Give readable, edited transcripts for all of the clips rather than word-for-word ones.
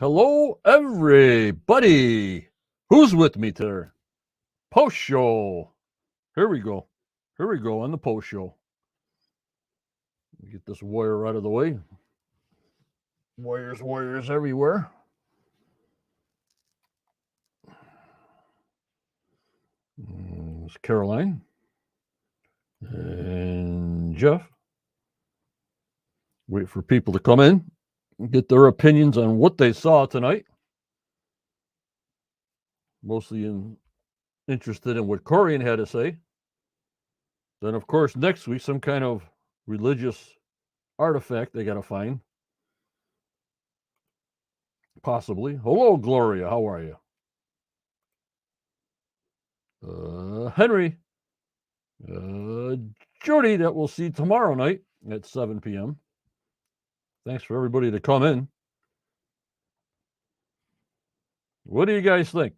Hello, everybody. Who's with me today? Post show. Here we go. Here we go on the post show. Get this wire out of the way. Wires everywhere. It's Caroline and Jeff. Wait for people to come in and get their opinions on what they saw tonight. Mostly interested in what Corian had to say. Then, of course, next week, some kind of religious artifact they got to find. Possibly. Hello, Gloria. How are you? Henry. Jody, that we'll see tomorrow night at 7 p.m. Thanks for everybody to come in. What do you guys think?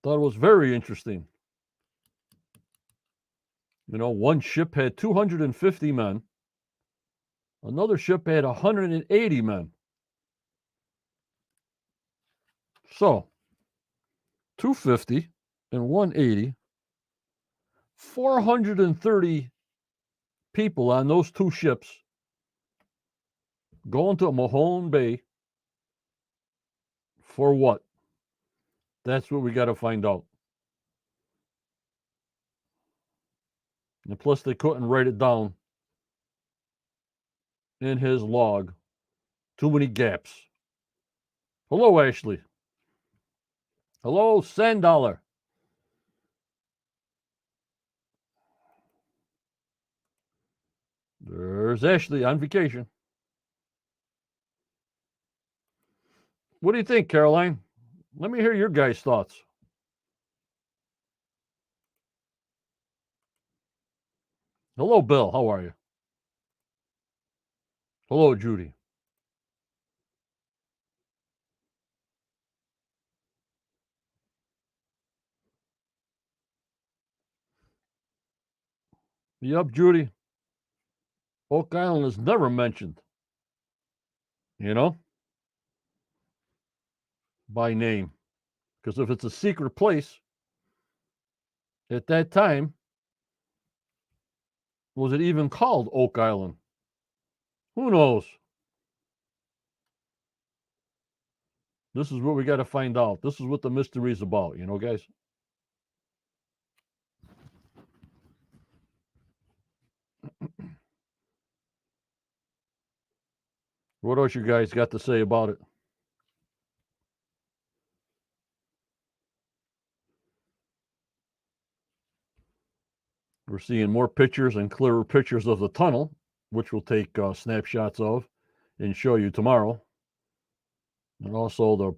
Thought it was very interesting. You know, one ship had 250 men. Another ship had 180 men. So, 250 and 180, 430 people on those two ships going to Mahone Bay for what? That's what we got to find out. And plus, they couldn't write it down in his log. Too many gaps. Hello, Ashley. Hello, Sandollar. There's Ashley on vacation. What do you think, Caroline? Let me hear your guys' thoughts. Hello, Bill. How are you? Hello, Judy. Yup, Judy. Oak Island is never mentioned, you know, by name. Because if it's a secret place, at that time, was it even called Oak Island? Who knows? This is what we got to find out. This is what the mystery is about, you know, guys? What else you guys got to say about it? We're seeing more pictures and clearer pictures of the tunnel, which we'll take snapshots of and show you tomorrow. And also the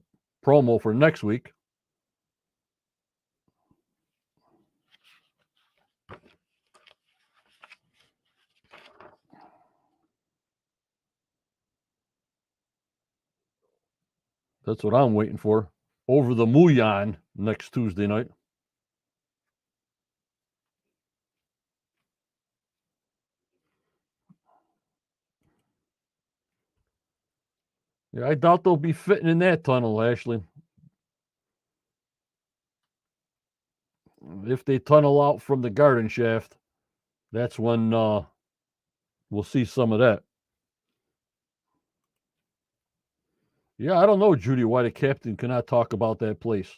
promo for next week. That's what I'm waiting for. Over the Muyan next Tuesday night. Yeah, I doubt they'll be fitting in that tunnel, Ashley. If they tunnel out from the garden shaft, that's when we'll see some of that. Yeah, I don't know, Judy, why the captain cannot talk about that place.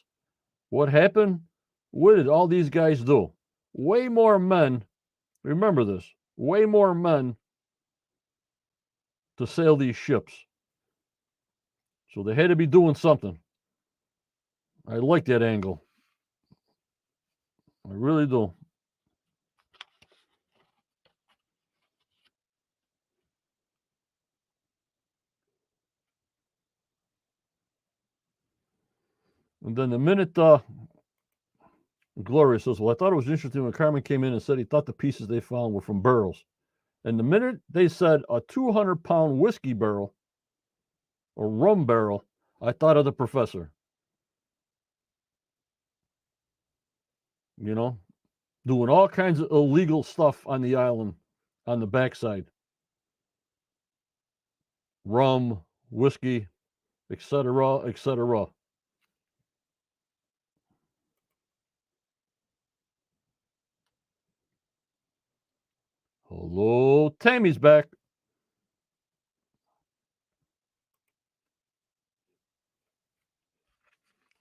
What happened? What did all these guys do? Way more men, remember this, way more men to sail these ships. So they had to be doing something. I like that angle. I really do. And then the minute Gloria says, well, I thought it was interesting when Carmen came in and said he thought the pieces they found were from barrels. And the minute they said a 200-pound whiskey barrel or rum barrel, I thought of the professor. You know, doing all kinds of illegal stuff on the island on the backside. rum, whiskey, etc., etc. Hello, Tammy's back.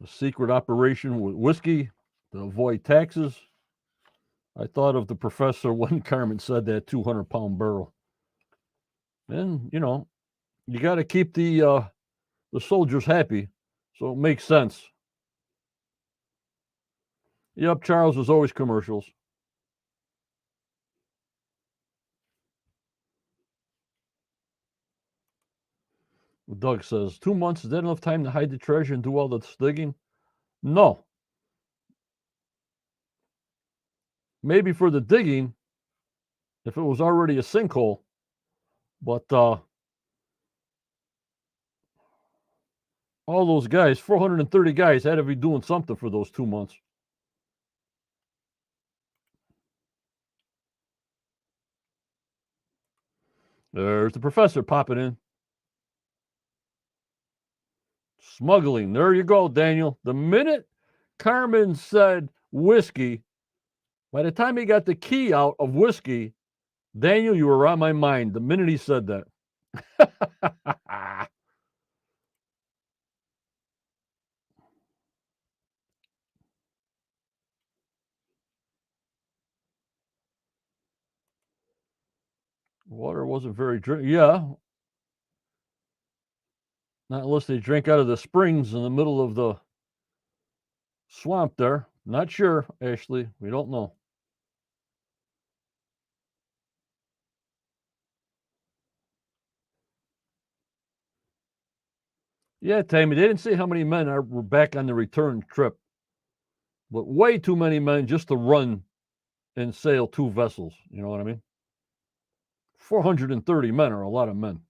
A secret operation with whiskey to avoid taxes. I thought of the professor when Carmen said that 200-pound barrel. And, you got to keep the soldiers happy, so it makes sense. Yep, Charles, was always commercials. Doug says, 2 months, is that enough time to hide the treasure and do all the digging? No. Maybe for the digging, if it was already a sinkhole, but all those guys, 430 guys, had to be doing something for those 2 months. There's the professor popping in. Smuggling. There you go, Daniel. The minute Carmen said whiskey, by the time he got the key out of whiskey, Daniel, you were on my mind the minute he said that. Water wasn't very drink. Yeah, not unless they drink out of the springs in the middle of the swamp there. Not sure, Ashley. We don't know. Yeah, Tammy, they didn't say how many men were back on the return trip, but way too many men just to run and sail 2 vessels. You know what I mean? 430 men are a lot of men.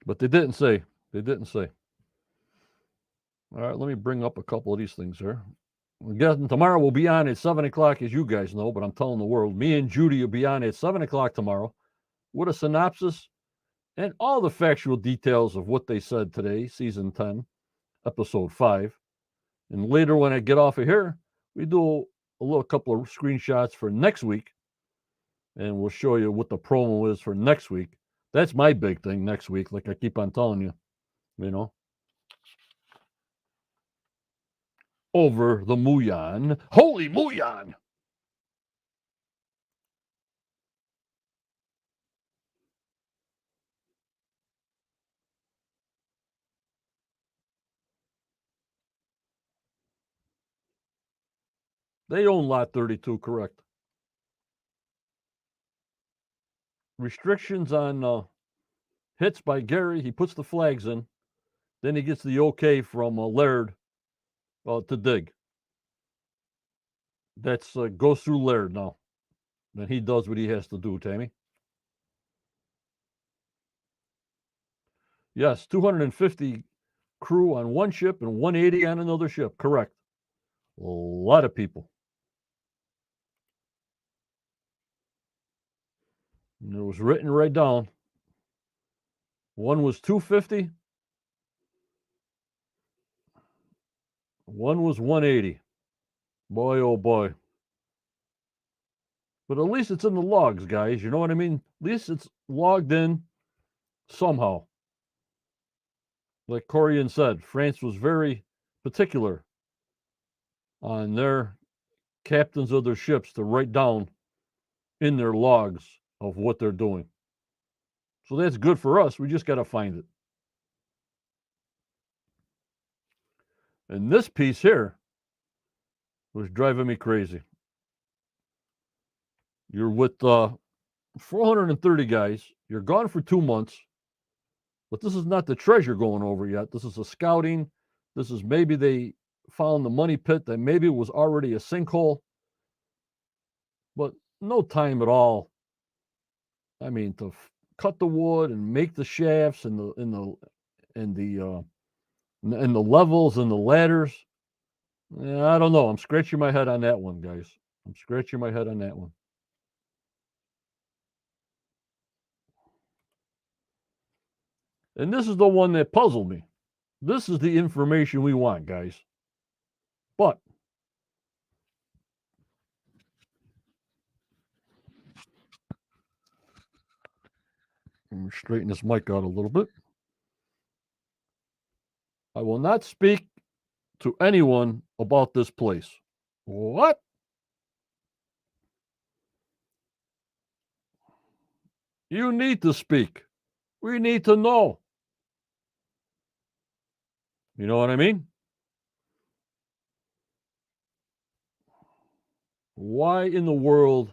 But they didn't say. They didn't say. All right, let me bring up a couple of these things here. Again, tomorrow we'll be on at 7 o'clock, as you guys know, but I'm telling the world, me and Judy will be on at 7 o'clock tomorrow with a synopsis and all the factual details of what they said today, season 10, episode 5. And later, when I get off of here, we do a little couple of screenshots for next week, and we'll show you what the promo is for next week. That's my big thing next week, like I keep on telling you, you know. Over the Muyan. Holy Muyan! They own Lot 32, correct. Restrictions on hits by Gary. He puts the flags in. Then he gets the okay from Laird to dig. That's goes through Laird now. Then he does what he has to do, Tammy. Yes, 250 crew on one ship and 180 on another ship. Correct. A lot of people. And it was written right down. One was 250. One was 180. Boy, oh boy. But at least it's in the logs, guys. You know what I mean? At least it's logged in somehow. Like Corian said, France was very particular on their captains of their ships to write down in their logs of what they're doing. So that's good for us. We just got to find it. And this piece here was driving me crazy. You're with 430 guys. You're gone for 2 months. But this is not the treasure going over yet. This is a scouting. This is maybe they found the money pit that maybe was already a sinkhole. But no time at all. I mean, to cut the wood and make the shafts and the levels and the ladders. Yeah, I don't know. I'm scratching my head on that one, guys. I'm scratching my head on that one. And this is the one that puzzled me. This is the information we want, guys. But let me straighten this mic out a little bit. I will not speak to anyone about this place. What? You need to speak. We need to know. You know what I mean? Why in the world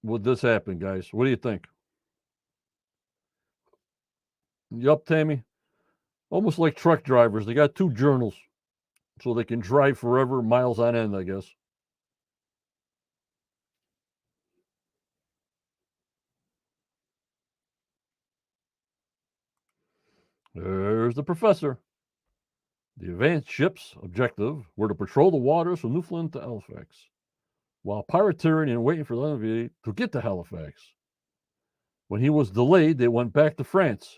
would this happen, guys? What do you think? Yup, Tammy. Almost like truck drivers. They got two journals so they can drive forever, miles on end, I guess. There's the professor. The advanced ship's objective were to patrol the waters from Newfoundland to Halifax, while pirateering and waiting for the Navy to get to Halifax. When he was delayed, they went back to France.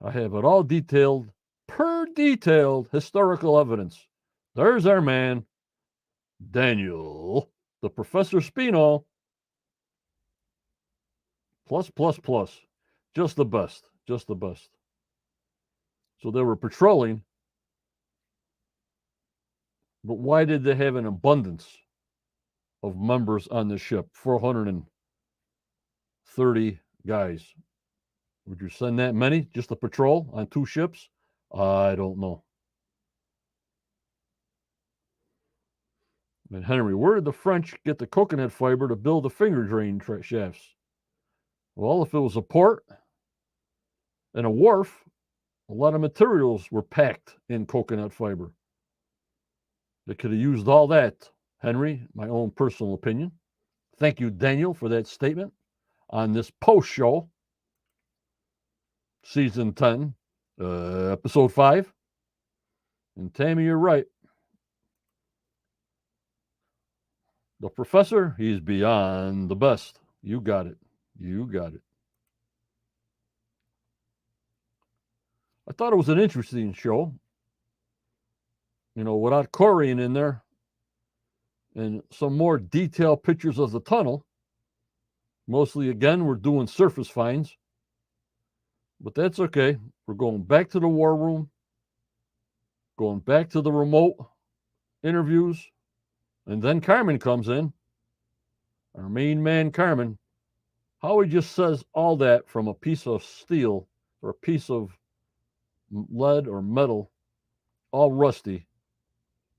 I have it all detailed, per detailed historical evidence. There's our man, Daniel, the Professor Spino. Plus, plus, plus. Just the best. Just the best. So they were patrolling, but why did they have an abundance of members on the ship? 430 guys. Would you send that many just to patrol on two ships? I don't know. And Henry, where did the French get the coconut fiber to build the finger drain shafts? Well, if it was a port and a wharf, a lot of materials were packed in coconut fiber. They could have used all that, Henry, my own personal opinion. Thank you, Daniel, for that statement on this post show, season 10, episode 5. And Tammy, you're right. The professor, he's beyond the best. You got it. You got it. I thought it was an interesting show. You know, without Corian in there and some more detailed pictures of the tunnel. Mostly, again, we're doing surface finds. But that's okay. We're going back to the war room, going back to the remote interviews. And then Carmen comes in, our main man, Carmen. Howie just says all that from a piece of steel or a piece of lead or metal, all rusty.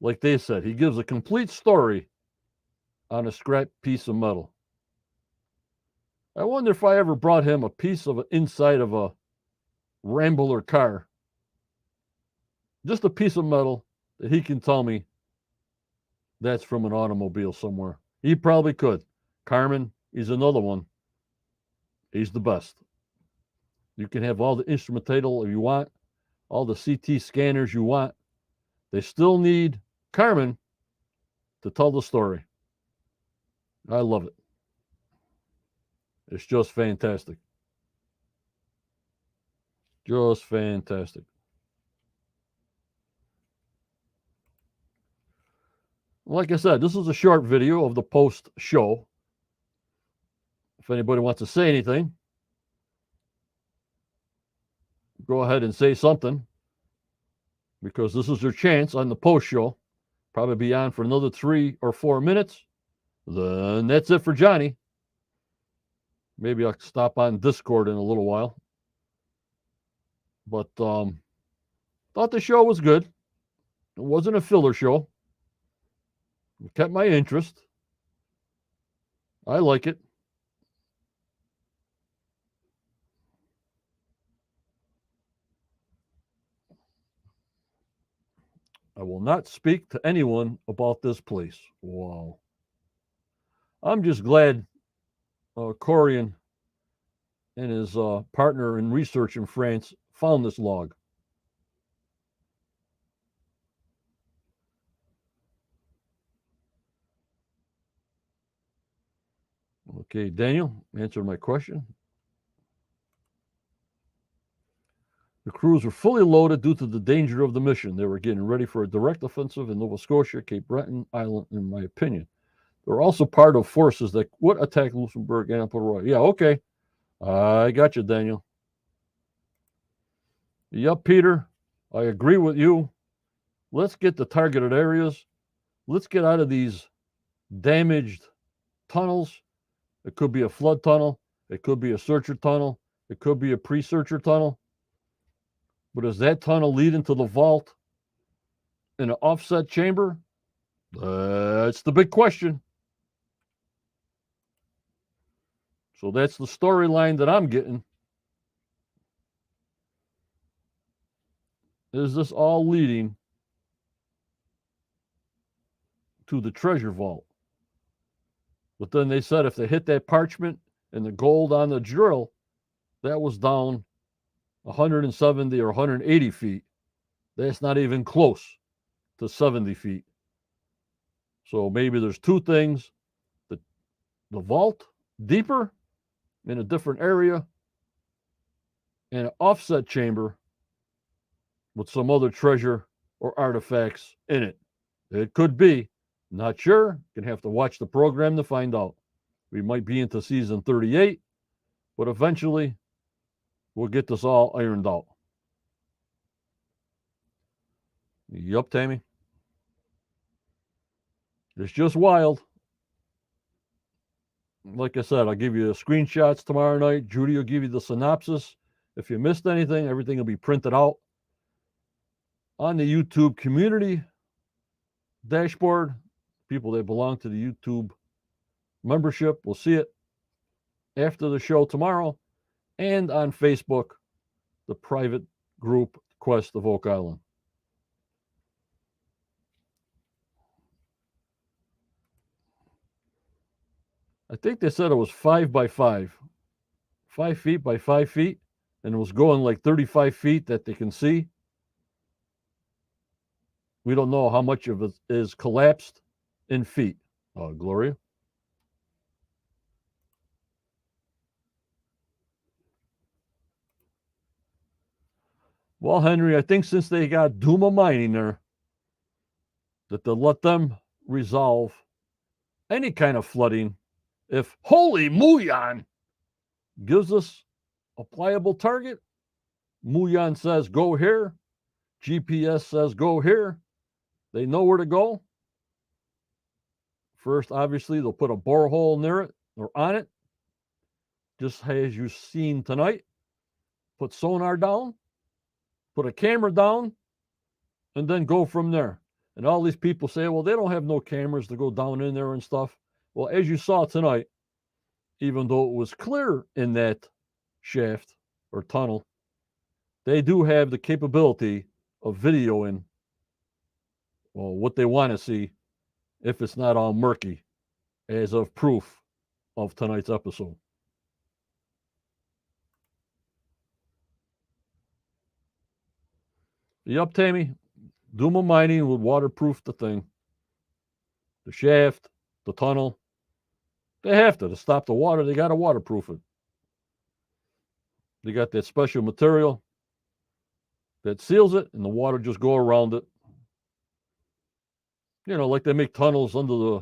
Like they said, he gives a complete story on a scrap piece of metal. I wonder if I ever brought him a piece of inside of a Rambler car, just a piece of metal that he can tell me that's from an automobile somewhere. He probably could. Carmen, he's another one. He's the best. You can have all the instrumental you want, all the CT scanners you want. They still need Carmen to tell the story. I love it. It's just fantastic. Just fantastic. Like I said, this is a short video of the post show. If anybody wants to say anything, go ahead and say something, because this is your chance on the post show. Probably be on for another 3 or 4 minutes. Then that's it for Johnny. Maybe I'll stop on Discord in a little while. But thought the show was good. It wasn't a filler show. It kept my interest. I like it. I will not speak to anyone about this place. Wow. I'm just glad Corian and his partner in research in France found this log. Okay, Daniel answered my question. The crews were fully loaded due to the danger of the mission. They were getting ready for a direct offensive in Nova Scotia, Cape Breton Island, in my opinion. They were also part of forces that would attack Luxembourg and Port. Yeah, okay. I got you, Daniel. Yep, Peter. I agree with you. Let's get the targeted areas. Let's get out of these damaged tunnels. It could be a flood tunnel. It could be a searcher tunnel. It could be a pre-searcher tunnel. But is that tunnel leading to the vault in an offset chamber? That's the big question. So that's the storyline that I'm getting. Is this all leading to the treasure vault? But then they said if they hit that parchment and the gold on the drill, that was down 170 or 180 feet. That's not even close to 70 feet. So maybe there's two things: the vault deeper in a different area, and an offset chamber with some other treasure or artifacts in it. It could be. Not sure. Gonna have to watch the program to find out. We might be into season 38, but eventually we'll get this all ironed out. Yup, Tammy. It's just wild. Like I said, I'll give you the screenshots tomorrow night. Judy will give you the synopsis. If you missed anything, everything will be printed out on the YouTube community dashboard. People that belong to the YouTube membership will see it after the show tomorrow, and on Facebook, the private group Quest of Oak Island. I think they said it was 5 by 5, 5 feet by 5 feet, and it was going like 35 feet that they can see. We don't know how much of it is collapsed in feet. Gloria. Well, Henry, I think since they got Duma Mining there, that they'll let them resolve any kind of flooding if Holy Muyan gives us a pliable target. Muyan says go here. GPS says go here. They know where to go. First, obviously, they'll put a borehole near it or on it, just as you've seen tonight. Put sonar down, put a camera down, and then go from there. And all these people say, well, they don't have no cameras to go down in there and stuff. Well, as you saw tonight, even though it was clear in that shaft or tunnel, they do have the capability of videoing, well, what they want to see if it's not all murky, as of proof of tonight's episode. Yup, Tammy. Duma Mining would waterproof the thing. The shaft, the tunnel. They have to stop the water. They got to waterproof it. They got that special material that seals it, and the water just go around it. You know, like they make tunnels under the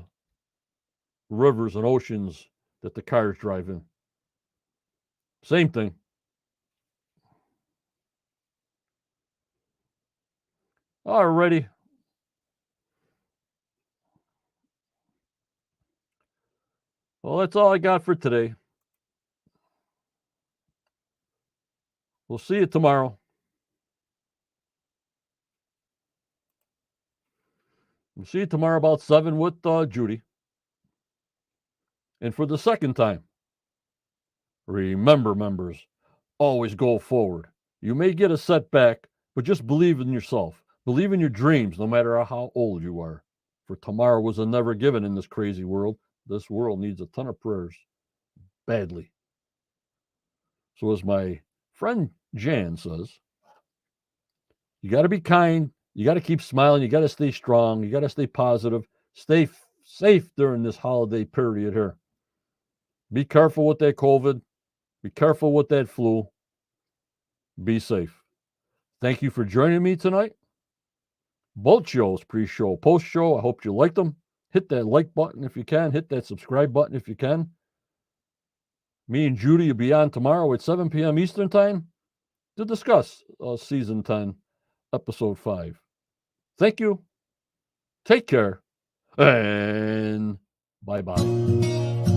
rivers and oceans that the cars drive in. Same thing. Alrighty. Well, that's all I got for today. We'll see you tomorrow. We'll see you tomorrow about 7 with Judy. And for the second time, remember, members, always go forward. You may get a setback, but just believe in yourself. Believe in your dreams, no matter how old you are. For tomorrow was a never given in this crazy world. This world needs a ton of prayers. Badly. So as my friend Jan says, you got to be kind. You got to keep smiling. You got to stay strong. You got to stay positive. Stay safe during this holiday period here. Be careful with that COVID. Be careful with that flu. Be safe. Thank you for joining me tonight. Both shows, pre-show, post-show. I hope you liked them. Hit that like button if you can. Hit that subscribe button if you can. Me and Judy will be on tomorrow at 7 p.m. Eastern Time to discuss Season 10, Episode 5. Thank you. Take care. And bye-bye.